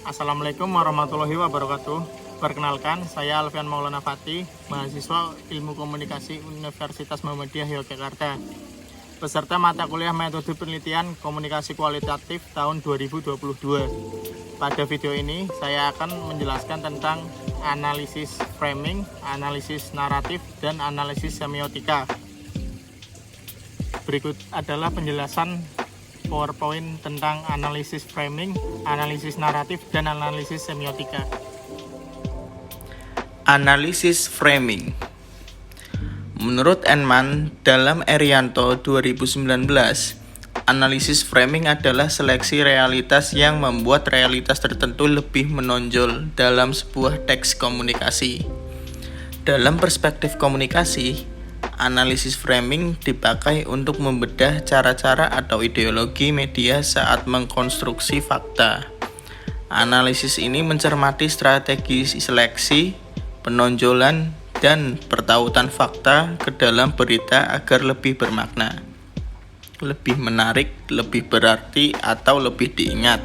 Assalamualaikum warahmatullahi wabarakatuh. Perkenalkan, saya Alfian Maulana Fatih, mahasiswa Ilmu Komunikasi Universitas Muhammadiyah Yogyakarta. Peserta mata kuliah Metode Penelitian Komunikasi Kualitatif tahun 2022. Pada video ini, saya akan menjelaskan tentang analisis framing, analisis naratif, dan analisis semiotika. Berikut adalah penjelasan PowerPoint tentang analisis framing, analisis naratif, dan analisis semiotika. Analisis framing. Menurut Enman dalam Erianto 2019, analisis framing adalah seleksi realitas yang membuat realitas tertentu lebih menonjol dalam sebuah teks komunikasi. Dalam perspektif komunikasi, analisis framing dipakai untuk membedah cara-cara atau ideologi media saat mengkonstruksi fakta. Analisis ini mencermati strategi seleksi, penonjolan, dan pertautan fakta ke dalam berita agar lebih bermakna, lebih menarik, lebih berarti, atau lebih diingat.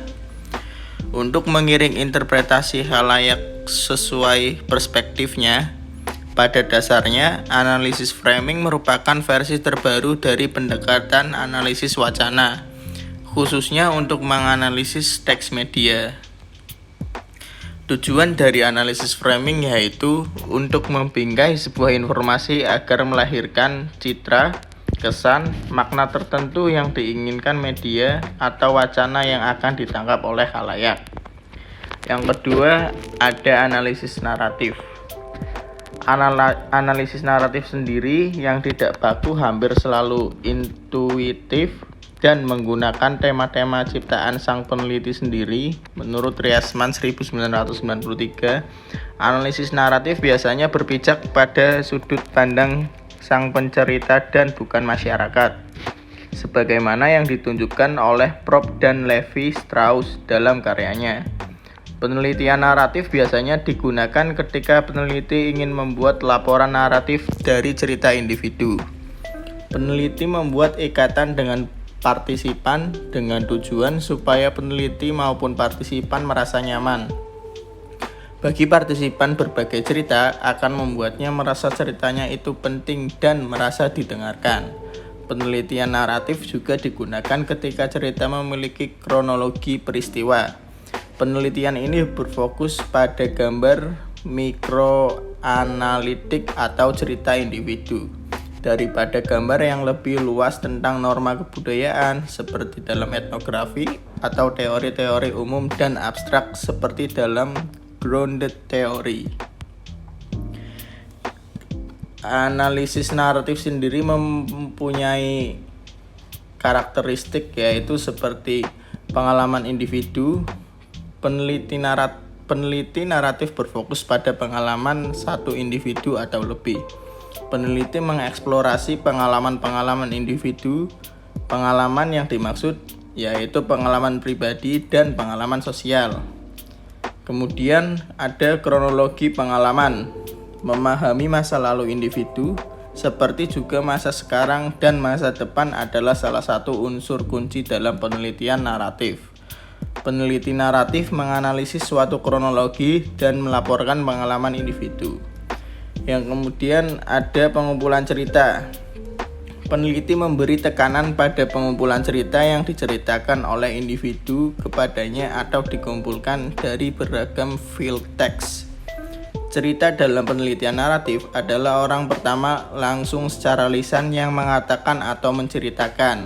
Untuk mengiring interpretasi khalayak sesuai perspektifnya, pada dasarnya, analisis framing merupakan versi terbaru dari pendekatan analisis wacana, khususnya untuk menganalisis teks media. Tujuan dari analisis framing yaitu untuk membingkai sebuah informasi agar melahirkan citra, kesan, makna tertentu yang diinginkan media atau wacana yang akan ditangkap oleh khalayak. Yang kedua, ada analisis naratif. Analisis naratif sendiri yang tidak baku hampir selalu intuitif dan menggunakan tema-tema ciptaan sang peneliti sendiri. Menurut Riasman 1993, analisis naratif biasanya berpijak pada sudut pandang sang pencerita dan bukan masyarakat, sebagaimana yang ditunjukkan oleh Prof dan Levi Strauss dalam karyanya. Penelitian naratif biasanya digunakan ketika peneliti ingin membuat laporan naratif dari cerita individu. Peneliti membuat ikatan dengan partisipan dengan tujuan supaya peneliti maupun partisipan merasa nyaman. Bagi partisipan, berbagai cerita akan membuatnya merasa ceritanya itu penting dan merasa didengarkan. Penelitian naratif juga digunakan ketika cerita memiliki kronologi peristiwa. Penelitian ini berfokus pada gambar mikroanalitik atau cerita individu, daripada gambar yang lebih luas tentang norma kebudayaan seperti dalam etnografi atau teori-teori umum dan abstrak seperti dalam grounded theory. Analisis naratif sendiri mempunyai karakteristik yaitu seperti pengalaman individu. Peneliti naratif berfokus pada pengalaman satu individu atau lebih. Peneliti mengeksplorasi pengalaman-pengalaman individu. Pengalaman yang dimaksud yaitu pengalaman pribadi dan pengalaman sosial. Kemudian ada kronologi pengalaman, memahami masa lalu individu, seperti juga masa sekarang dan masa depan adalah salah satu unsur kunci dalam penelitian naratif. Peneliti naratif menganalisis suatu kronologi dan melaporkan pengalaman individu. Yang kemudian ada pengumpulan cerita. Peneliti memberi tekanan pada pengumpulan cerita yang diceritakan oleh individu kepadanya atau dikumpulkan dari beragam field text. Cerita dalam penelitian naratif adalah orang pertama langsung secara lisan yang mengatakan atau menceritakan.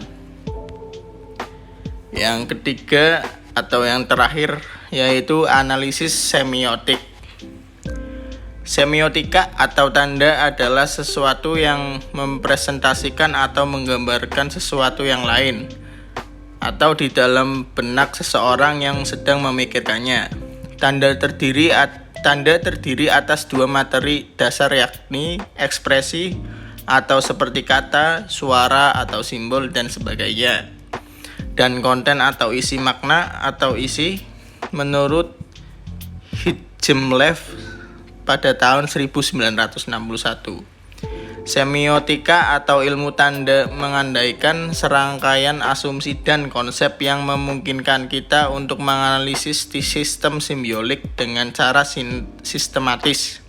Yang ketiga atau yang terakhir yaitu analisis semiotik. Semiotika atau tanda adalah sesuatu yang mempresentasikan atau menggambarkan sesuatu yang lain atau di dalam benak seseorang yang sedang memikirkannya. Tanda terdiri atas dua materi dasar yakni ekspresi atau seperti kata, suara atau simbol dan sebagainya. Dan konten atau isi makna atau isi menurut Hitchemlev pada tahun 1961. Semiotika atau ilmu tanda mengandaikan serangkaian asumsi dan konsep yang memungkinkan kita untuk menganalisis sistem simbiolik dengan cara sistematis.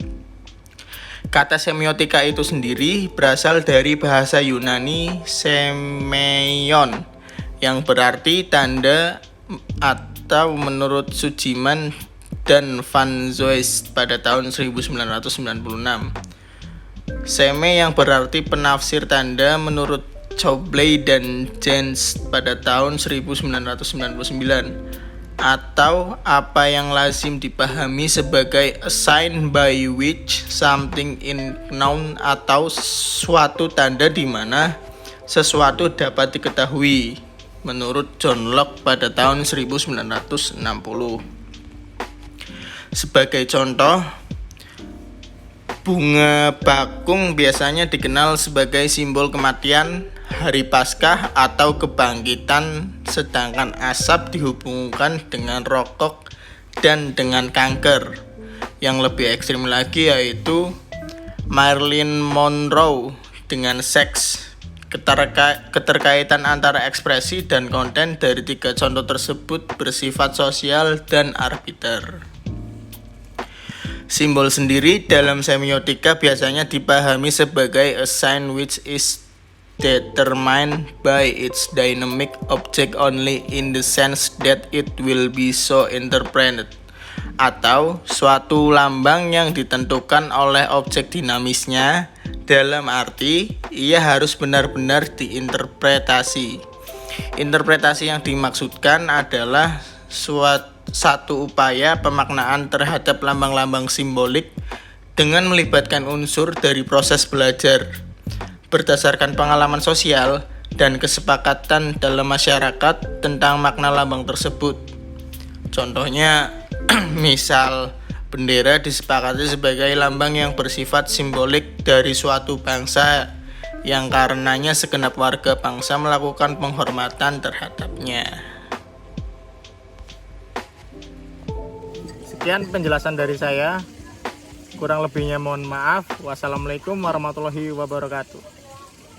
Kata semiotika itu sendiri berasal dari bahasa Yunani semeion, yang berarti tanda, atau menurut Sujiman dan Van Zoest pada tahun 1996. Seme yang berarti penafsir tanda menurut Chaubley dan Jens pada tahun 1999, atau apa yang lazim dipahami sebagai a sign by which something is known, atau suatu tanda di mana sesuatu dapat diketahui menurut John Locke pada tahun 1960. Sebagai contoh, bunga bakung biasanya dikenal sebagai simbol kematian, hari Paskah, atau kebangkitan, sedangkan asap dihubungkan dengan rokok dan dengan kanker. Yang lebih ekstrim lagi yaitu Marilyn Monroe dengan seks. Keterkaitan antara ekspresi dan konten dari tiga contoh tersebut bersifat sosial dan arbiter. Simbol sendiri dalam semiotika biasanya dipahami sebagai a sign which is determined by its dynamic object only in the sense that it will be so interpreted, atau suatu lambang yang ditentukan oleh objek dinamisnya, dalam arti ia harus benar-benar diinterpretasi. Interpretasi yang dimaksudkan adalah satu upaya pemaknaan terhadap lambang-lambang simbolik dengan melibatkan unsur dari proses belajar berdasarkan pengalaman sosial dan kesepakatan dalam masyarakat tentang makna lambang tersebut. Contohnya, misal bendera disepakati sebagai lambang yang bersifat simbolik dari suatu bangsa yang karenanya segenap warga bangsa melakukan penghormatan terhadapnya. Sekian penjelasan dari saya. Kurang lebihnya mohon maaf. Wassalamualaikum warahmatullahi wabarakatuh.